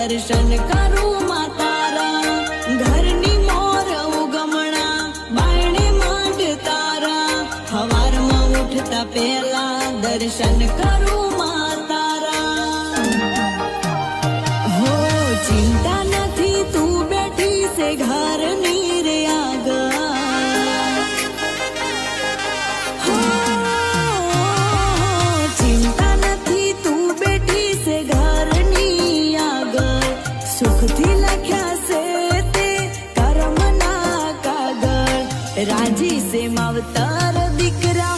દર્શન કરું માતારા ઘરની મોર ઉગમણા બાયણે માંડ તારા હવારમાં ઉઠતા પહેલા દર્શન કરું માતારા હો ચિંતા નથી તું બેઠી છે ઘરની રે આગળ હો ચિંતા નથી તું બેઠી છે ઘરની આગળ સુખથી લખ્યા છે તે કર્મના કાગળ રાજી છે માવતર દીકરા